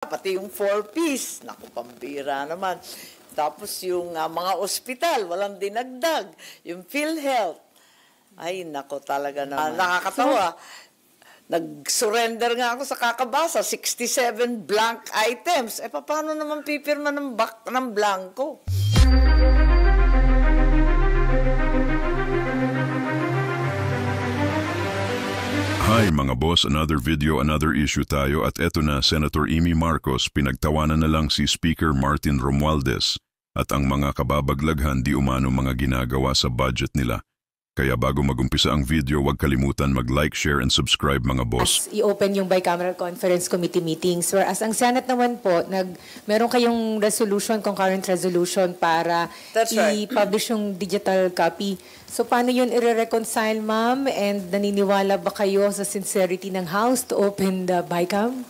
pati yung 4-piece, naku, pambira naman. Tapos yung mga ospital, walang dinagdag. Yung PhilHealth, ay naku talaga naman. Nakakatawa. Nag-surrender nga ako sa kakabasa, 67 blank items. Paano naman pipirma ng blanco? Hi mga boss, another video, another issue tayo at eto na Senator Amy Marcos, pinagtawanan na lang si Speaker Martin Romualdez at ang mga kababaglaghan di umano mga ginagawa sa budget nila. Kaya bago magumpisa ang video, huwag kalimutan mag-like, share, and subscribe mga boss. I-open yung bicameral conference committee meetings. Whereas ang Senate naman po, meron kayong resolution, concurrent resolution para i-publish yung digital copy. So paano yun i-reconcile, ma'am? And naniniwala ba kayo sa sincerity ng House to open the bicam?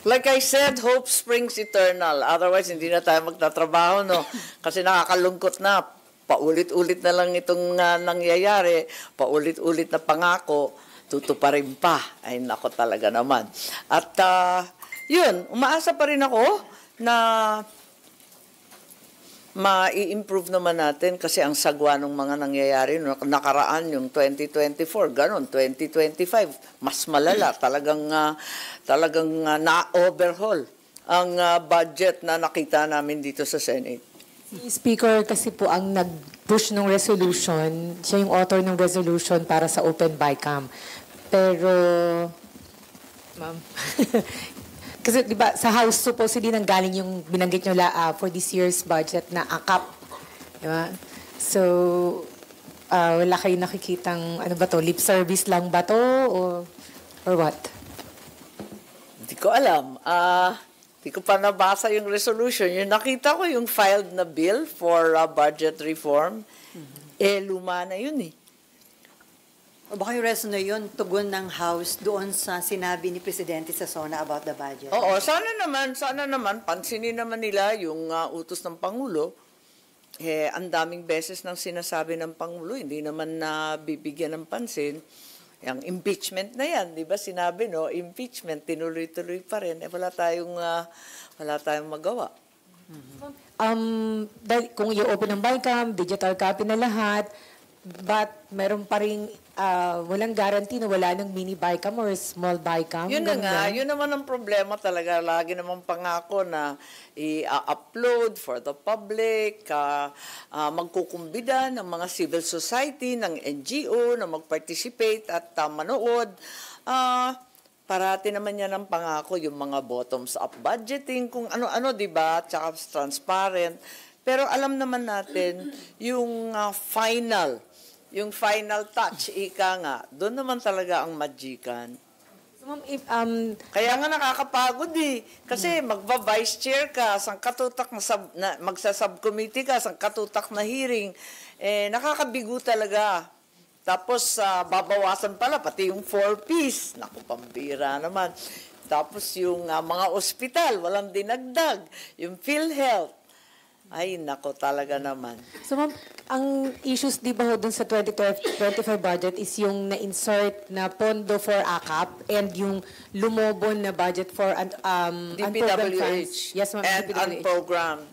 Like I said, hope springs eternal. Otherwise, hindi na tayo magtatrabaho, no? Kasi nakakalungkot na. Paulit-ulit na lang itong nangyayari, paulit-ulit na pangako, tutuparin pa. Ay, nako talaga naman. At yun, umaasa pa rin ako na ma-i-improve naman natin kasi ang sagwa ng mga nangyayari, nakaraan yung 2024, ganun, 2025, mas malala, talagang na-overhaul ang budget na nakita namin dito sa Senate. Si Speaker kasi po ang nag-push ng resolution, siya yung author ng resolution para sa open bicam. Pero, ma'am, kasi diba sa House supposedly nanggaling yung binanggit nyo for this year's budget na AKAP. Diba? So, wala kayo nakikitang, ano ba to, lip service lang ba to? Or what? Hindi ko alam. Hindi ko pa nabasa yung resolution. Yung nakita ko yung filed na bill for budget reform, luma na yun eh. O baka yung reso na yun, tugon ng House doon sa sinabi ni Presidente sa SONA about the budget? Oo, sana naman, pansinin naman nila yung utos ng Pangulo. Ang daming beses nang sinasabi ng Pangulo, hindi naman bibigyan ng pansin. Yung impeachment na yan, di ba sinabi, no? Impeachment, tinuloy-tuloy pa rin. Wala tayong magawa. Kung i-open ang bicam, digital copy na lahat, but meron pa rin walang guarantee na wala ng mini bicam or small bicam. Yun na nga, yun naman ang problema talaga. Lagi naman pangako na i-upload for the public, magkukumbida ng mga civil society, ng NGO na mag-participate at manood. Parati naman yan ang pangako, yung mga bottoms-up budgeting, kung ano-ano, di ba? Tsaka transparent. Pero alam naman natin, yung final touch, ika nga, doon naman talaga ang magikan. So, ma'am, kaya nga nakakapagod eh. Kasi magba-vice chair ka, sangkatutak na magsa-subcommittee ka, sangkatutak na hearing, nakakabigo talaga. Tapos babawasan pala, pati yung 4-piece, naku, pambira naman. Tapos yung mga ospital, walang dinagdag. Yung PhilHealth, ay, nako talaga naman. So, ma'am, ang issues di ba dun sa 2025 budget is yung na-insert na pondo for AKAP and yung lumobon na budget for unprogrammed funds. Yes, ma'am. And unprogrammed.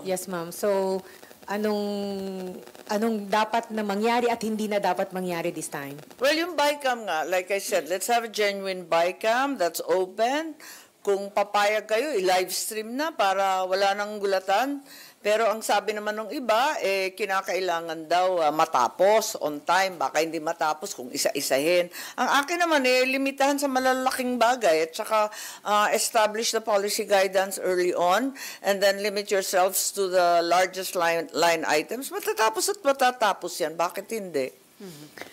Yes, ma'am. So, anong dapat na mangyari at hindi na dapat mangyari this time? Well, yung BICAM nga, like I said, let's have a genuine BICAM that's open. Kung papayag kayo, i-live stream na para wala nang gulatan. Pero ang sabi naman ng iba, kinakailangan daw matapos on time. Baka hindi matapos kung isa-isahin. Ang akin naman, limitahan sa malalaking bagay at saka establish the policy guidance early on and then limit yourselves to the largest line items. Matatapos at matatapos yan. Bakit hindi?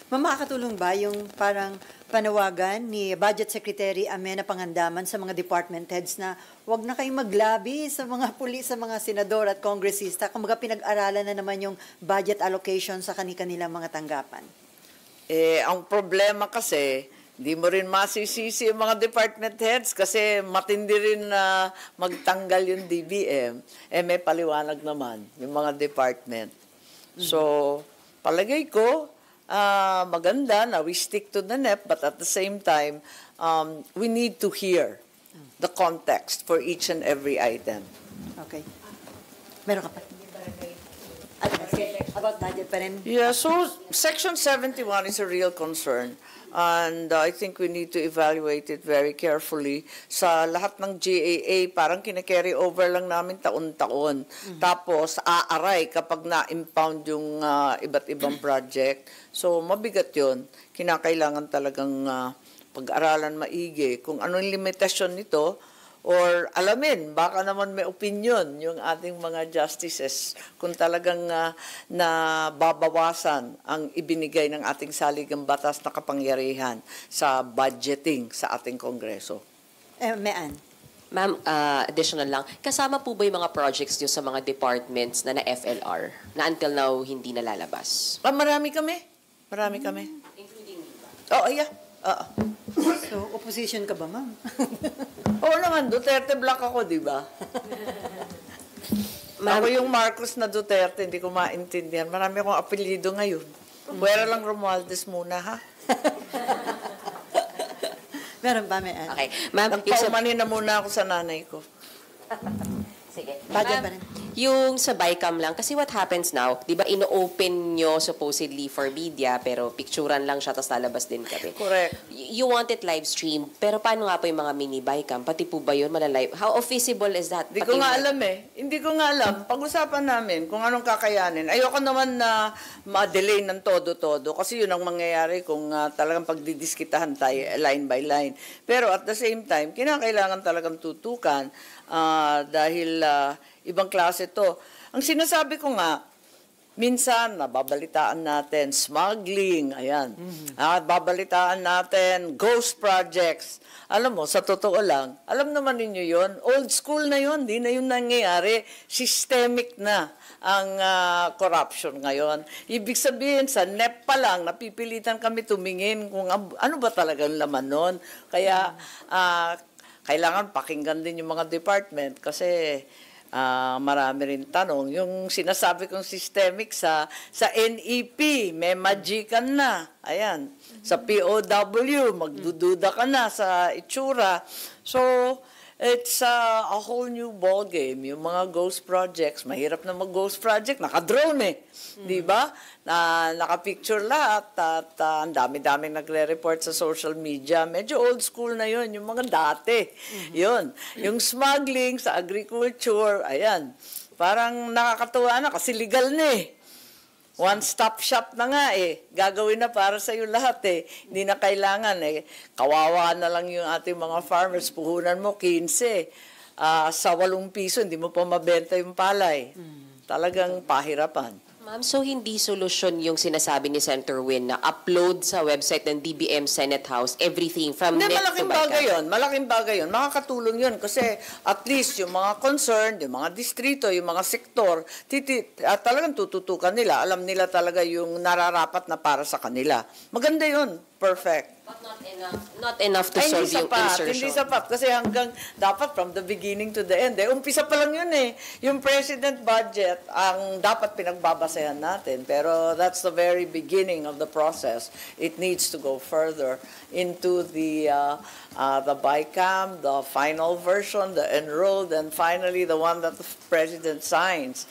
Ma'am, makakatulong ba yung parang panawagan ni Budget Secretary Amenah Pangandaman sa mga department heads na wag na kayong maglabi sa mga pulis, sa mga senador at kongresista, kumbaga pinag-aralan na naman yung budget allocation sa kanilang mga tanggapan? Ang problema kasi, di mo rin masisisi yung mga department heads kasi matindi rin na magtanggal yung DBM. May paliwanag naman yung mga department. So, palagay ko, maganda na we stick to the NEP, but at the same time, we need to hear the context for each and every item. Okay. Meron ka pa? About budget pa rin? Yeah, so Section 71 is a real concern. And I think we need to evaluate it very carefully. Sa lahat ng GAA, parang kina-carry over lang namin taon-taon. Tapos, aaray kapag na-impound yung iba't ibang project. So, mabigat yun. Kinakailangan talagang pag-aralan maigi kung anong limitasyon nito, or alamin, baka naman may opinion yung ating mga justices kung talagang nababawasan ang ibinigay ng ating saligang batas na kapangyarihan sa budgeting sa ating Kongreso. Mean. Ma'am, additional lang, kasama po ba yung mga projects nyo sa mga departments na FLR na until now hindi nalalabas? Marami kami. Marami kami. Including ba? Oh, yeah. So, opposition ka ba, ma'am? Oo naman, Duterte Black ako, di ba? Ako yung Marcos na Duterte, hindi ko maintindihan. Marami akong apelyido ngayon. Pwera lang Romualdez muna, ha? Meron ba, Mean? Okay. Ma'am, Nagpaumanin na muna ako sa nanay ko. sige. Budget Ma'am, pa rin. yung sa BICAM lang, kasi what happens now, di ba ino-open nyo supposedly for media, pero picturean lang siya, tapos lalabas din kami. Correct. You want it live stream, pero paano nga po yung mga mini BICAM? Pati po ba yun malalive? How feasible is that? Hindi ko nga alam eh. Hindi ko nga alam. Pag-usapan namin kung anong kakayanin. Ayoko naman na ma-delay ng todo-todo kasi yun ang mangyayari kung talagang pagdidiskitahan tayo line by line. Pero at the same time, kinakailangan talagang tutukan dahil ibang klase to. Ang sinasabi ko nga, minsan nababalitaan natin smuggling, ayan. Babalitaan natin ghost projects. Alam mo, sa totoo lang, alam naman ninyo yon, old school na yon, di na yun nangyayari, systemic na ang corruption ngayon. Ibig sabihin, sa NEP pa lang, napipilitan kami tumingin kung ano ba talagang laman nun. Kaya, kailangan pakinggan din yung mga department kasi marami rin tanong. Yung sinasabi kong systemic sa NEP, may magican na. Ayan. Sa POW, magdududa ka na sa itsura. So, it's a whole new ball game. Yung mga ghost projects, mahirap na mag-ghost project, naka-drone eh. Di ba? Naka-picture lahat at ang dami-daming nagre-report sa social media. Medyo old school na yun, yung mga dati. Yun. Yung smuggling sa agriculture, ayan. Parang nakakatuwa na kasi legal na eh. One-stop shop na nga eh. Gagawin na para sa iyo lahat eh. Hindi na kailangan eh. Kawawa na lang yung ating mga farmers. Puhunan mo 15. Sa 8 piso, hindi mo pa mabenta yung palay. Talagang pahirapan. Ma'am, so hindi solusyon yung sinasabi ni Senator Win na upload sa website ng DBM Senate House everything from Hindi, NEP to malaking BICAM? bagay yun. Malaking bagay yun. Makakatulong yun kasi at least yung mga concerned, yung mga distrito, yung mga sektor, talagang tututukan nila. Alam nila talaga yung nararapat na para sa kanila. Maganda yun. Perfect. But not enough to solve yung insertion. Hindi sapat. Kasi hanggang dapat from the beginning to the end. Umpisa pa lang yun eh. Yung president budget ang dapat pinagbabasehan natin. Pero that's the very beginning of the process. It needs to go further into the BICAM, the final version, the enrolled, and finally the one that the president signs.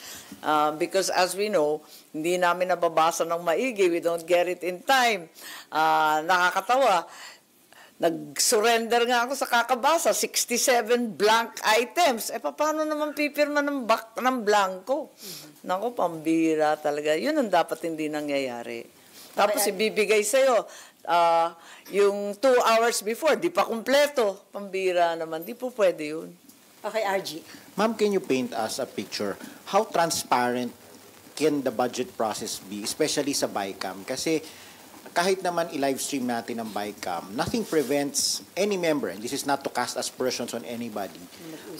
Because as we know, hindi namin nababasa ng maigi. We don't get it in time. Nakakatawa. Nag-surrender nga ako sa kakabasa. 67 blank items. Paano naman pipirma ng blanco? Naku, pambira talaga. Yun ang dapat hindi nangyayari. Tapos ibibigay sa'yo. Yung 2 hours before, di pa kumpleto. Pambira naman. Di po pwede yun. Okay, RG. Ma'am, can you paint us a picture? How transparent can the budget process be, especially sa BICAM? Kasi kahit naman i-live stream natin ang BICAM, nothing prevents any member, and this is not to cast aspersions on anybody,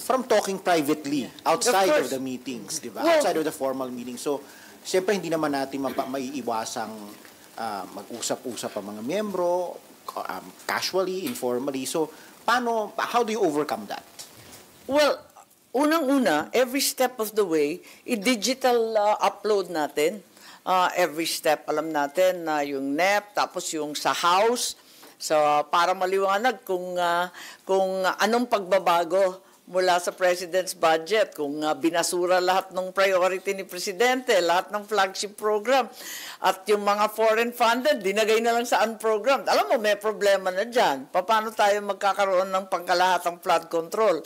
from talking privately outside of the meetings, di ba? Outside of the formal meetings. So, siyempre hindi naman natin maiiwasang mag-usap-usap ang mga miyembro, casually, informally. So, how do you overcome that? Well, unang-una, every step of the way, i-digital upload natin. Every step, alam natin na yung NEP, tapos yung sa House, So, para maliwanag kung anong pagbabago mula sa President's budget, kung binasura lahat ng priority ni Presidente, lahat ng flagship program, at yung mga foreign funded, dinagay na lang sa unprogrammed. Alam mo, may problema na dyan. Paano tayo magkakaroon ng pangkalahatang flood control?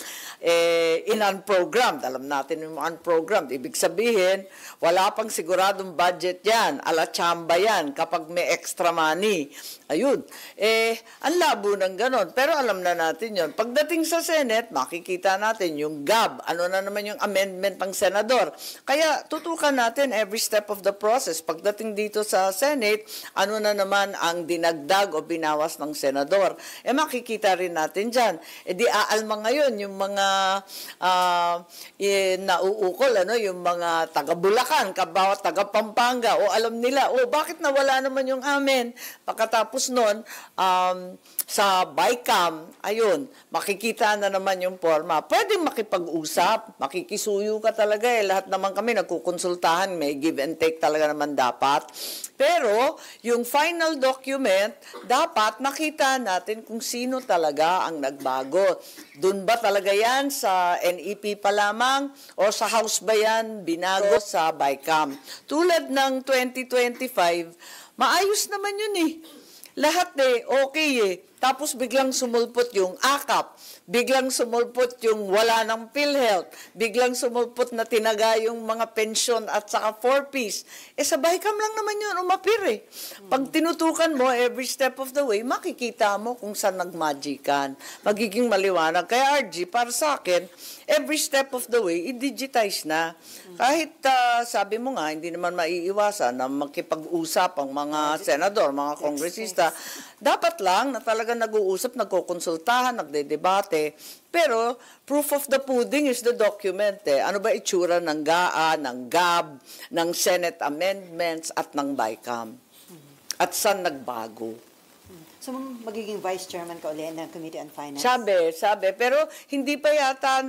In unprogrammed, alam natin yung unprogrammed. Ibig sabihin, wala pang siguradong budget yan. Ala chamba yan kapag may extra money. Ayun. Ang labo ng ganon. Pero alam na natin yun. Pagdating sa Senate, makikita natin yung GAB. Ano na naman yung amendment pang senador. Kaya tutukan natin every step of the process. Pagdating dito sa Senate, ano na naman ang dinagdag o binawas ng senador. Makikita rin natin dyan. Di aalma ngayon yung mga nauukol, yung mga taga-Bulacan, bawat taga-Pampanga, o alam nila, bakit nawala naman yung amin? Pagkatapos nun, sa BICAM, ayun, makikita na naman yung forma. Pwedeng makipag-usap, makikisuyo ka talaga Lahat naman kami nagkukonsultahan, may give and take talaga naman dapat. Pero, yung final document, dapat makita natin kung sino talaga ang nagbago. Doon ba talaga yan sa NEP pa lamang o sa House ba yan binago sa BICAM? Tulad ng 2025, maayos naman yun Lahat okay Tapos biglang sumulpot yung AKAP, biglang sumulpot yung wala ng PhilHealth, biglang sumulpot na tinaga yung mga pensyon at saka 4-piece. Sa BICAM lang naman yun, umapir Pag tinutukan mo every step of the way, makikita mo kung saan nagmagikan. Magiging maliwanag. Kaya RG, para sa akin, every step of the way, i-digitize na. Kahit sabi mo nga, hindi naman maiiwasan na makipag-usap ang mga senador, mga kongresista. Dapat lang na talaga nag-uusap, nagkukonsultahan, nagdedebate. Pero proof of the pudding is the document. Ano ba itsura ng GAA, ng GAB, ng Senate amendments at ng BICAM? At saan nagbago? So, magiging vice chairman ka ulit ng Committee on Finance? Sabi. Pero hindi pa yata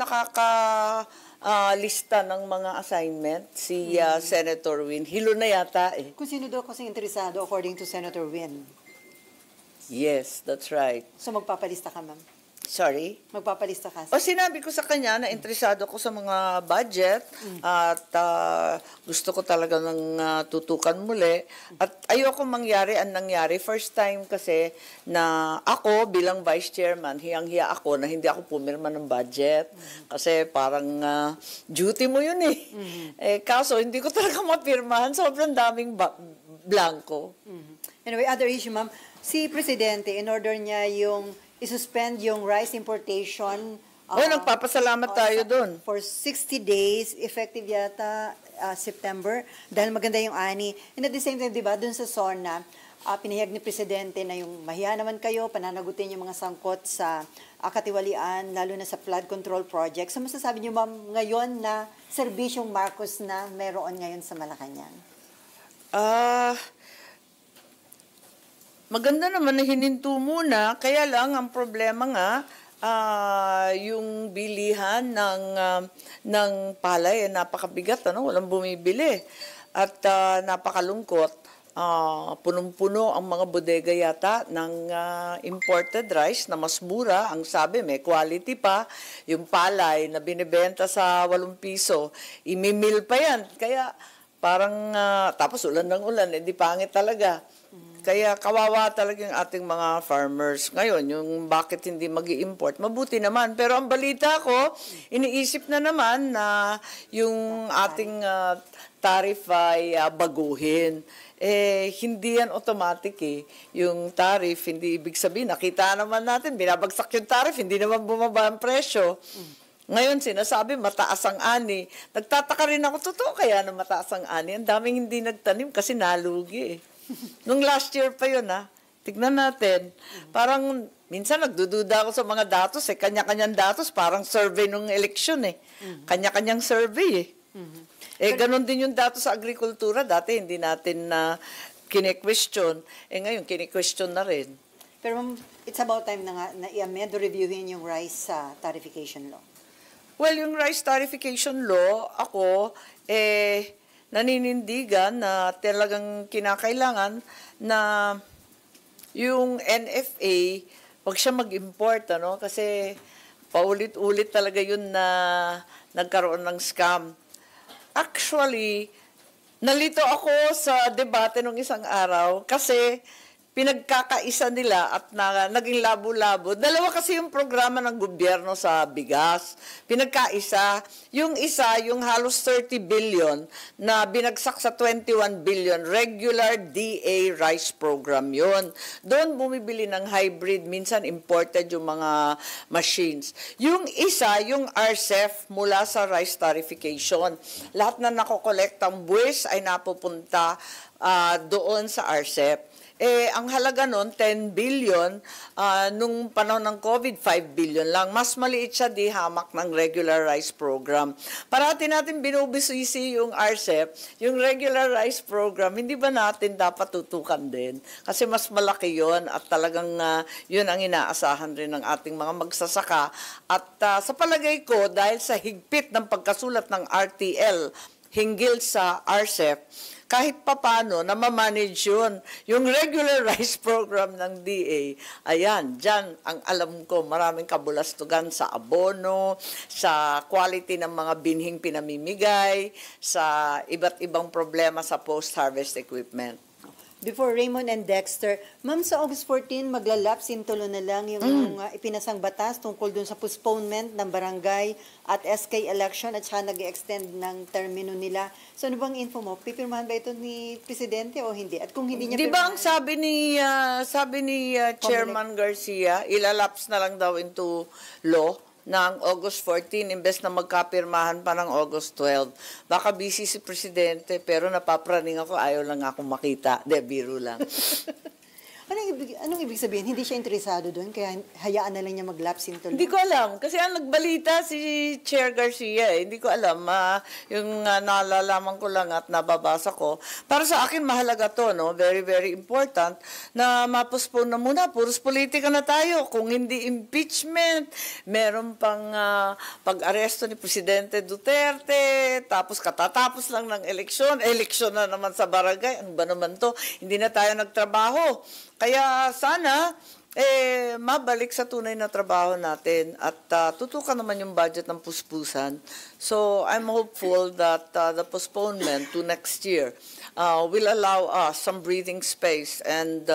lista ng mga assignment si Senator Win. Hilo na yata Kung sino daw kasi interesado according to Senator Win. Yes, that's right. So, magpapalista ka, ma'am? Sorry? Magpapalista ka? Sinabi ko sa kanya na interesado ko sa mga budget at gusto ko talaga ng tutukan muli. At ayoko mangyari ang nangyari. First time kasi na ako bilang vice chairman, hiyang-hiya ako na hindi ako pumirma ng budget. Kasi parang duty mo yun kaso hindi ko talaga mapirmahan. Sobrang daming blanco. Anyway, other issue, ma'am. Si Presidente, in order niya yung isuspend yung rice importation. Nagpapasalamat tayo doon. For 60 days, effective yata September, dahil maganda yung ani. And at the same time, di ba, doon sa SONA, pinahayag ni Presidente na yung mahiya naman kayo, pananagutin yung mga sangkot sa katiwalian, lalo na sa flood control project. So, masasabi niyo, ma'am, ngayon na serbisyong Marcos na meron ngayon sa Malacanang? Maganda naman na hininto muna, kaya lang ang problema nga, yung bilihan ng palay, napakabigat, walang bumibili. At napakalungkot, punong-puno ang mga bodega yata ng imported rice na mas mura. Ang sabi, may quality pa. Yung palay na binibenta sa 8 piso, imimil pa yan. Kaya parang, tapos ulan ng ulan, hindi pangit talaga. Kaya kawawa talaga yung ating mga farmers. Ngayon, yung bakit hindi mag-i-import, mabuti naman. Pero ang balita ko, iniisip na naman na yung ating tariff ay baguhin. Hindi yan automatic Yung tariff, hindi ibig sabihin. Nakita naman natin, binabagsak yung tariff, hindi naman bumaba ang presyo. Ngayon, sinasabi, mataas ang ani. Nagtataka rin ako, totoo kaya na mataas ang ani? Ang daming hindi nagtanim kasi nalugi Nung last year pa yun, tignan natin. Parang, minsan nagdududa ako sa mga datos kanya-kanyang datos, parang survey nung eleksyon Kanya-kanyang survey ganon din yung datos sa agrikultura. Dati hindi natin kine-question. Ngayon, kine-question na rin. Pero it's about time na i-amend o reviewin yung rice tarification law. Well, yung rice tarification law, ako, naninindigan na talagang kinakailangan na yung NFA, wag siya mag-import, ano? Kasi paulit-ulit talaga yun na nagkaroon ng scam. Actually, nalito ako sa debate nung isang araw kasi pinagkakaisa nila at naging labo-labo. Dalawa kasi yung programa ng gobyerno sa bigas. Pinagkaisa. Yung isa, yung halos 30 billion na binagsak sa 21 billion, regular DA rice program yun. Doon bumibili ng hybrid, minsan imported yung mga machines. Yung isa, yung RCEF mula sa rice tarification. Lahat na nakokolektang buwis ay napupunta doon sa RCEF. Ang halaga nun, 10 billion, nung panahon ng COVID, 5 billion lang. Mas maliit siya di hamak ng regular rice program. Parati natin binubisisi yung RCEP, yung regular rice program, hindi ba natin dapat tutukan din? Kasi mas malaki yon at talagang yun ang inaasahan rin ng ating mga magsasaka. At sa palagay ko, dahil sa higpit ng pagkasulat ng RTL hinggil sa RCEP, kahit papano na ma-manage yun. Yung regular rice program ng DA, ayan, dyan ang alam ko, maraming kabulastugan sa abono, sa quality ng mga binhing pinamimigay, sa iba't ibang problema sa post-harvest equipment. Before Raymond and Dexter, ma'am, sa August 14, maglalapse in tulo na lang yung ipinasang batas tungkol dun sa postponement ng barangay at SK election at saka nag-extend ng termino nila. So ano bang info mo? Pipirmahan ba ito ni Presidente o hindi? At kung hindi niya Di ba ang sabi ni Chairman Garcia, ilalapse na lang daw into law ng August 14 imbes na magkapirmahan pa ng August 12. Baka busy si Presidente pero napapraning ako, ayaw lang ako makita. De, biro lang. Anong ibig sabihin? Hindi siya interesado doon kaya hayaan na lang niya mag-lapse into law? Hindi ko alam. Kasi ang nagbalita si Chair Garcia. Hindi ko alam. Yung nalalaman ko lang at nababasa ko. Para sa akin, mahalaga to. No? Very, very important na mapospone na muna. Puros politika na tayo. Kung hindi impeachment, meron pang pag-aresto ni Presidente Duterte, tapos katatapos lang ng eleksyon. Eleksyon na naman sa barangay. Ano ba naman to? Hindi na tayo nagtrabaho. Kaya sana, mabalik sa tunay na trabaho natin at tutukan naman yung budget ng puspusan. So, I'm hopeful that the postponement to next year will allow us some breathing space and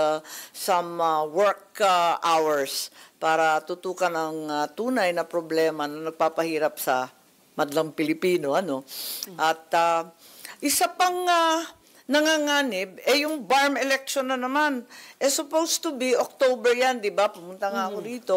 some work hours para tutukan ang tunay na problema na nagpapahirap sa madlang Pilipino. Ano? At isa pang nanganganib, yung BARM election na naman. Supposed to be October yan, di ba? Pumunta nga ako dito,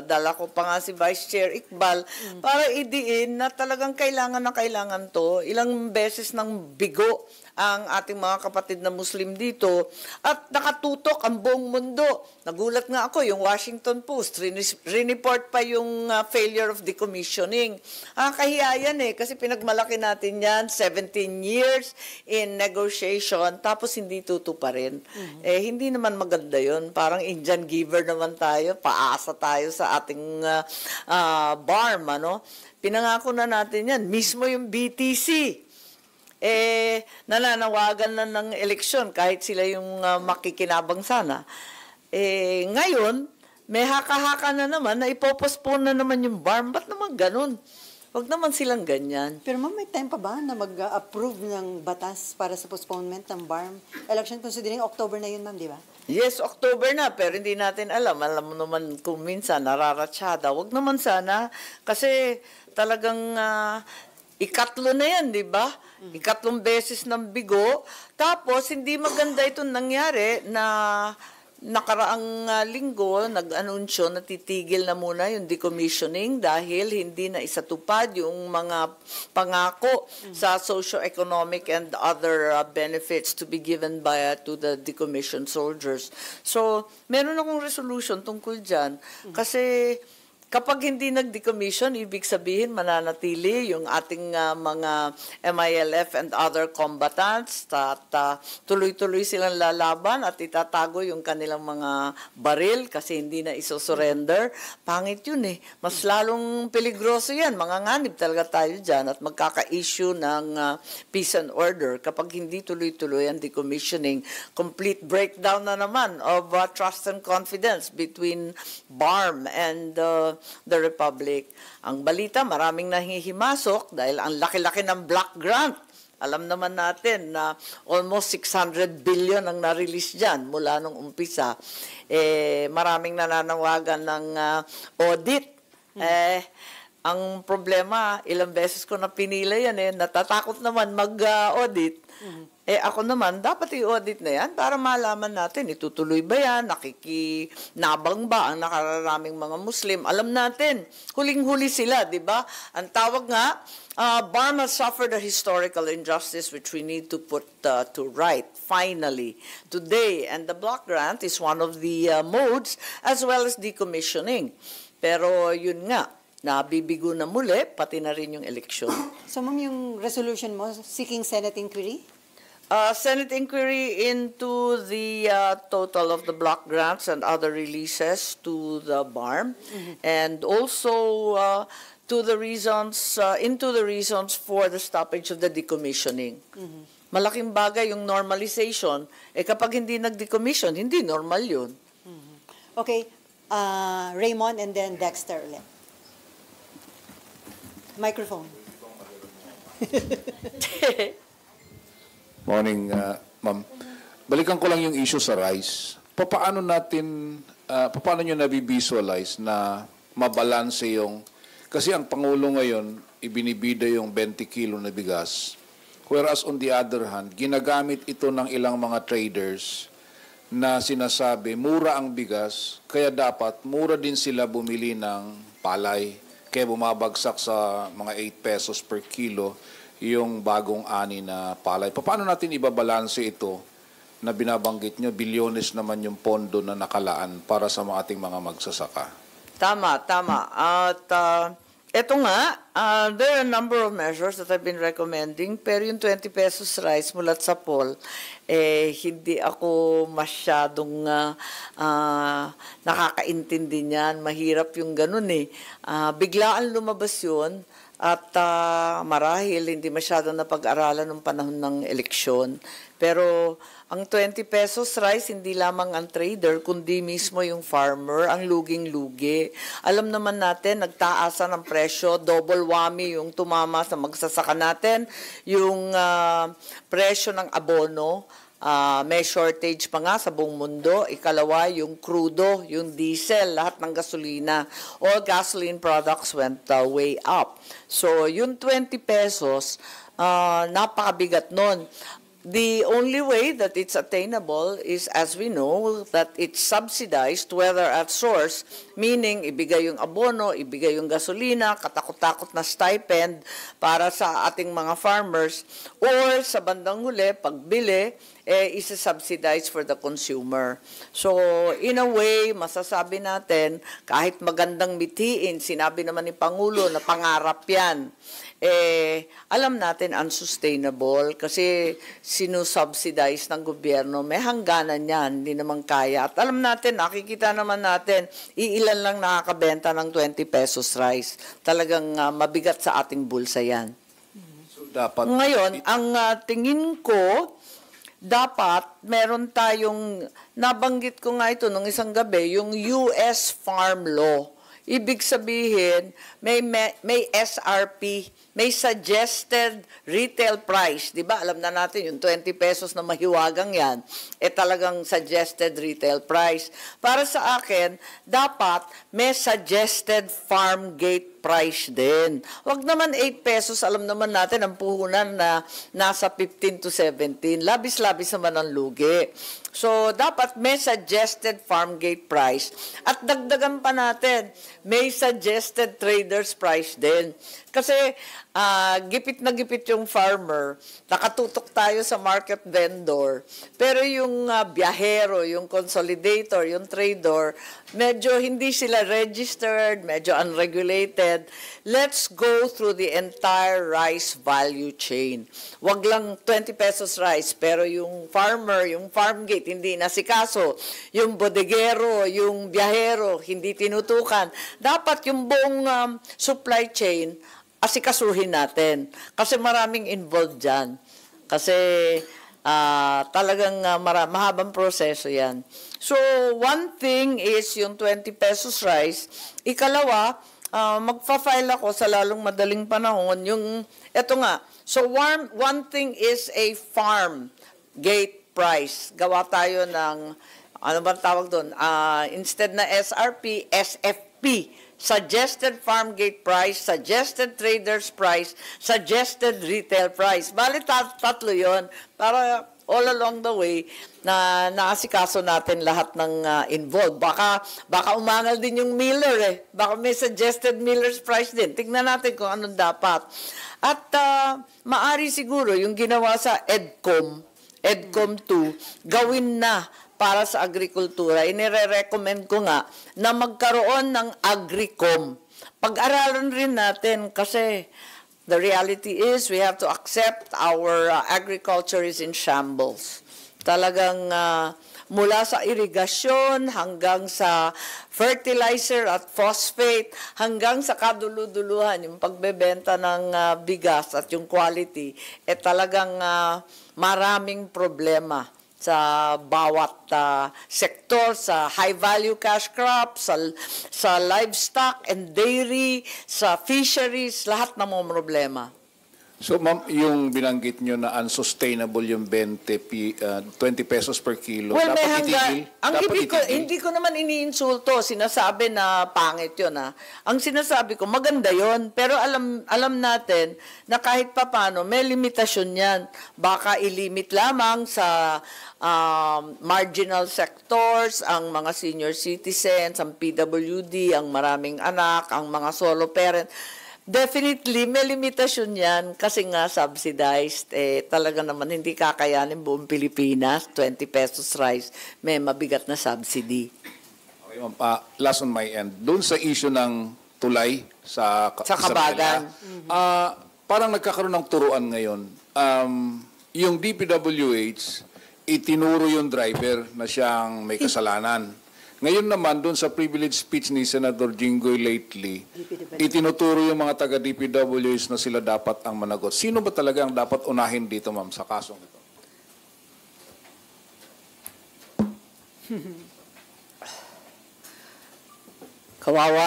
dala ko pa nga si Vice Chair Iqbal, para idiin na talagang kailangan na kailangan to. Ilang beses ng bigo ang ating mga kapatid na Muslim dito at nakatutok ang buong mundo. Nagulat nga ako, yung Washington Post, report pa yung failure of decommissioning. Kahiya yan kasi pinagmalaki natin yan, 17 years in negotiation, tapos hindi tutuparin. Hindi naman maganda yun. Parang Indian giver naman tayo, paasa tayo sa ating BARM, ano? Pinangako na natin yan. Mismo yung BTC, nananawagan na ng eleksyon kahit sila yung makikinabang sana. Ngayon, may haka-haka na naman na ipopospone na naman yung BARM. Ba't naman ganun? Huwag naman silang ganyan. Pero ma'am, may time pa ba na mag-approve ng batas para sa postponement ng BARM election? Considering October na yun, ma'am, di ba? Yes, October na, pero hindi natin alam. Alam mo naman kung minsan nararatsyada. Huwag naman sana, kasi talagang ikatlo na yan, di ba? Ikatlong beses ng bigo. Tapos, hindi maganda itong nangyari na nakaraang linggo, nag-anunsyo na titigil na muna yung decommissioning dahil hindi na isatupad yung mga pangako sa socio-economic and other benefits to be given to the decommissioned soldiers. So, meron akong resolution tungkol dyan kasi kapag hindi nag-decommission, ibig sabihin mananatili yung ating mga MILF and other combatants at tuloy-tuloy silang lalaban at itatago yung kanilang mga baril kasi hindi na isosurrender. Pangit yun eh. Mas lalong peligroso yan. Mga nganib talaga tayo dyan at magkaka-issue ng peace and order kapag hindi tuloy-tuloy ang decommissioning. Complete breakdown na naman of trust and confidence between BARM and the Republic. Ang balita, maraming nahihimasok dahil ang laki-laki ng block grant. Alam naman natin na almost 600 billion ang na-release dyan mula nung umpisa. Maraming nananawagan ng audit. Ang problema, ilang beses ko na pinila yan natatakot naman mag-audit. Ako naman, dapat i-audit na yan para malaman natin, itutuloy ba yan, nakikinabang ba ang nakararaming mga Muslim. Alam natin, huling-huli sila, di ba? Ang tawag nga, Burma suffered a historical injustice which we need to put to right, finally, today. And the block grant is one of the modes as well as decommissioning. Pero yun nga, nabibigo na muli, pati na rin yung eleksyon. So, ma'am, yung resolution mo, seeking Senate inquiry? Senate inquiry into the total of the block grants and other releases to the BARM, and also to the reasons, into the reasons for the stoppage of the decommissioning. Malaking bagay yung normalization. Kapag hindi nag-decommission, hindi normal yun. Okay, Raymond and then Dexter ulit. Microphone. Morning, ma'am. Balikan ko lang yung issue sa rice. Paano nyo nabivisualize na mabalanse yung, kasi ang Pangulo ngayon, ibinibida yung 20 kilo na bigas. Whereas on the other hand, ginagamit ito ng ilang mga traders na sinasabi, mura ang bigas, kaya dapat mura din sila bumili ng palay. Kaya bumabagsak sa mga 8 pesos per kilo yung bagong ani na palay. Paano natin ibabalanse ito na binabanggit nyo, bilyones naman yung pondo na nakalaan para sa ating mga magsasaka? Tama. At eto nga, there are a number of measures that I've been recommending, pero yung 20 pesos rice mula sa Sapol, hindi ako masyadong nakakaintindi niyan. Mahirap yung ganun biglaan lumabas yun. At marahil hindi masyadong napag-aralan ng panahon ng eleksyon. Pero ang 20 pesos rice, hindi lamang ang trader, kundi mismo yung farmer, ang luging-lugi. Alam naman natin, nagtaasan ng presyo, double whammy yung tumama sa magsasaka natin, yung presyo ng abono, may shortage pa nga sa buong mundo. Ikalawa, yung crudo, yung diesel, lahat ng gasolina. All gasoline products went way up. So, yung 20 pesos, napakabigat nun. The only way that it's attainable is, as we know, that it's subsidized, whether at source, meaning ibigay yung abono, ibigay yung gasolina, katakot-takot na stipend para sa ating mga farmers, or sa bandang huli, pagbili, isa-subsidize for the consumer. So, in a way, masasabi natin, kahit magandang mitiin, sinabi naman ni Pangulo na pangarap yan, alam natin unsustainable kasi sinusubsidize ng gobyerno. May hangganan yan, hindi naman kaya. At alam natin, nakikita naman natin, iilan lang nakakabenta ng 20 pesos rice. Talagang mabigat sa ating bulsa yan. So, dapat ngayon, ang tingin ko, dapat meron tayong, nabanggit ko nga ito nung isang gabi, yung US Farm Law. Ibig sabihin, may SRP, may suggested retail price. Di ba? Alam na natin, yung 20 pesos na mahiwagang yan, talagang suggested retail price. Para sa akin, dapat may suggested farm gate price din. Wag naman 8 pesos, alam naman natin ang puhunan na nasa 15 to 17. Labis-labis naman ang lugi. So, dapat may suggested farm gate price. At dagdagan pa natin, may suggested trader's price din. Kasi gipit na gipit yung farmer, nakatutok tayo sa market vendor, pero yung biyahero, yung consolidator, yung trader, medyo hindi sila registered, medyo unregulated. Let's go through the entire rice value chain. Wag lang 20 pesos rice, pero yung farmer, yung farm gate, hindi nasikaso. Yung bodegero, yung biyahero, hindi tinutukan. Dapat yung buong supply chain, asikasuhin natin. Kasi maraming involved dyan. Kasi talagang mahabang proseso yan. So, one thing is yung 20 pesos rice. Ikalawa, magpa-file ako sa lalong madaling panahon. Eto nga, so one thing is a farm gate price. Gawa tayo ng, ano ba tawag doon? Instead na SRP, SFP. Suggested farm gate price, suggested trader's price, suggested retail price. Bali, tatlo yon para all along the way na naasikaso natin lahat ng involved. Baka umangal din yung miller eh. Baka may suggested miller's price din. Tignan natin kung anong dapat. At maari siguro yung ginawa sa EDCOM 2, gawin na para sa agrikultura. Inire-recommend ko nga na magkaroon ng Agricom. Pag-aralan rin natin kasi the reality is we have to accept our agriculture is in shambles. Talagang mula sa irigasyon hanggang sa fertilizer at phosphate hanggang sa kaduluduluhan, yung pagbebenta ng bigas at yung quality, talagang maraming problema sa bawat sektor, sa high-value cash crops, sa livestock and dairy, sa fisheries, lahat ng mga problema. So, ma'am, yung binanggit nyo na unsustainable yung 20 pesos per kilo, Well, dapat itigil? Ang hindi ko naman iniinsulto, sinasabi na pangit yun. Ang sinasabi ko, maganda yun, pero alam natin na kahit papano, may limitasyon yan. Baka ilimit lamang sa marginal sectors, ang mga senior citizens, ang PWD, ang maraming anak, ang mga solo parent. Definitely, may limitasyon yan kasi nga subsidized. Talaga naman hindi kakayanin buong Pilipinas. 20 pesos rice, may mabigat na subsidy. Okay, ma'am. Last on my end. Doon sa issue ng tulay sa Kabagan. Parang nagkakaroon ng turuan ngayon. Yung DPWH, itinuro yung driver na siyang may kasalanan. Ngayon naman, doon sa privilege speech ni Senator Jinggoy lately, itinuturo yung mga taga-DPWH na sila dapat ang managot. Sino ba talaga ang dapat unahin dito, ma'am, sa kasong ito? Kawawa